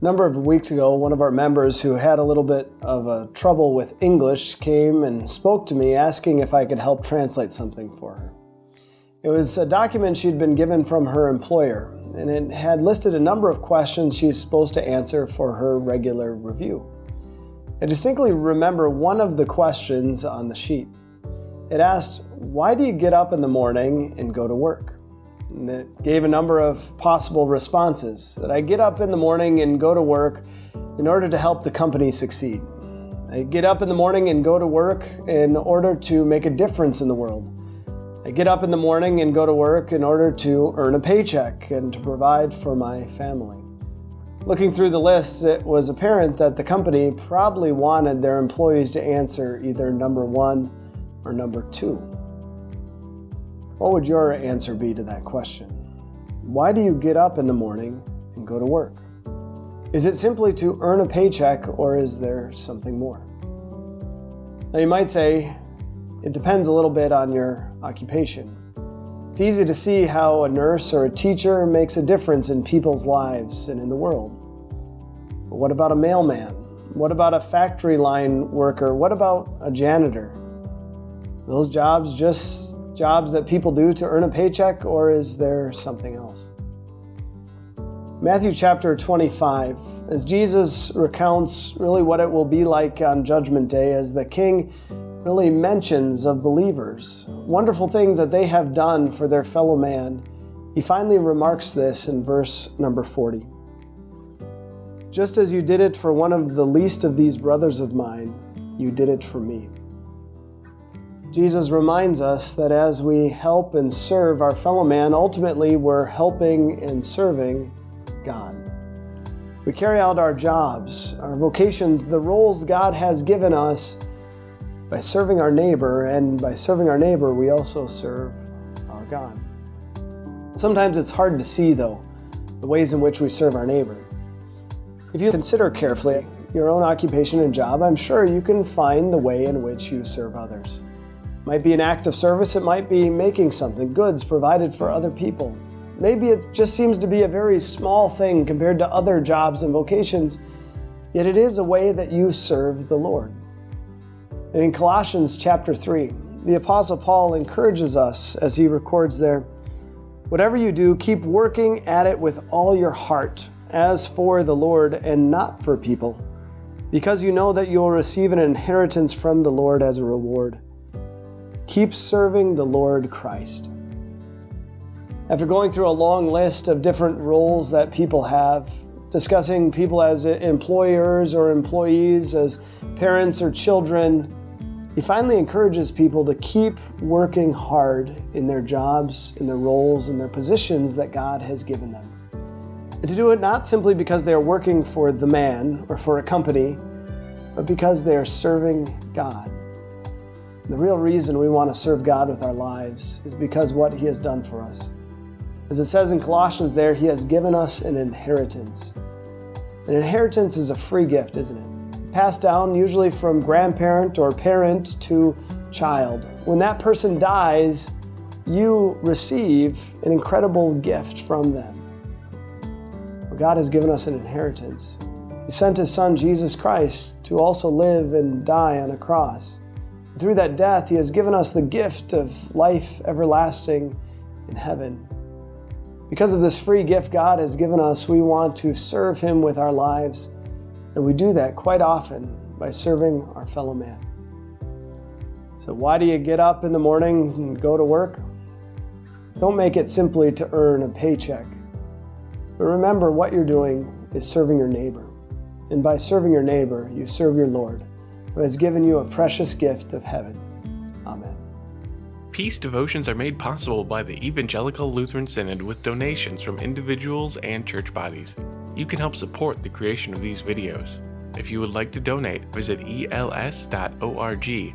number of weeks ago, one of our members who had a little bit of trouble with English came and spoke to me asking if I could help translate something for her. It was a document she'd been given from her employer, and it had listed a number of questions she's supposed to answer for her regular review. I distinctly remember one of the questions on the sheet. It asked, "Why do you get up in the morning and go to work?" And it gave a number of possible responses, that I get up in the morning and go to work in order to help the company succeed. I get up in the morning and go to work in order to make a difference in the world. I get up in the morning and go to work in order to earn a paycheck and to provide for my family. Looking through the list, it was apparent that the company probably wanted their employees to answer either number 1 or number 2. What would your answer be to that question? Why do you get up in the morning and go to work? Is it simply to earn a paycheck, or is there something more? Now you might say, it depends a little bit on your occupation. It's easy to see how a nurse or a teacher makes a difference in people's lives and in the world. But what about a mailman? What about a factory line worker? What about a janitor? Are those jobs just jobs that people do to earn a paycheck, or is there something else? Matthew chapter 25, as Jesus recounts really what it will be like on Judgment Day, as the King really mentions of believers, wonderful things that they have done for their fellow man, he finally remarks this in verse number 40. "Just as you did it for one of the least of these brothers of mine, you did it for me." Jesus reminds us that as we help and serve our fellow man, ultimately we're helping and serving God. We carry out our jobs, our vocations, the roles God has given us by serving our neighbor, and by serving our neighbor, we also serve our God. Sometimes it's hard to see, though, the ways in which we serve our neighbor. If you consider carefully your own occupation and job, I'm sure you can find the way in which you serve others. It might be an act of service, it might be making something, goods provided for other people. Maybe it just seems to be a very small thing compared to other jobs and vocations, yet it is a way that you serve the Lord. And in Colossians chapter 3, the Apostle Paul encourages us as he records there, "Whatever you do, keep working at it with all your heart, as for the Lord and not for people, because you know that you will receive an inheritance from the Lord as a reward. Keep serving the Lord Christ." After going through a long list of different roles that people have, discussing people as employers or employees, as parents or children, he finally encourages people to keep working hard in their jobs, in their roles, in their positions that God has given them. And to do it not simply because they are working for the man or for a company, but because they are serving God. The real reason we want to serve God with our lives is because what He has done for us. As it says in Colossians there, He has given us an inheritance. An inheritance is a free gift, isn't it? Passed down usually from grandparent or parent to child. When that person dies, you receive an incredible gift from them. Well, God has given us an inheritance. He sent His Son, Jesus Christ, to also live and die on a cross. Through that death, He has given us the gift of life everlasting in heaven. Because of this free gift God has given us, we want to serve Him with our lives, and we do that quite often by serving our fellow man. So why do you get up in the morning and go to work? Don't make it simply to earn a paycheck, but remember what you're doing is serving your neighbor. And by serving your neighbor, you serve your Lord, who has given you a precious gift of heaven. Amen. Peace devotions are made possible by the Evangelical Lutheran Synod with donations from individuals and church bodies. You can help support the creation of these videos. If you would like to donate, visit els.org/donate.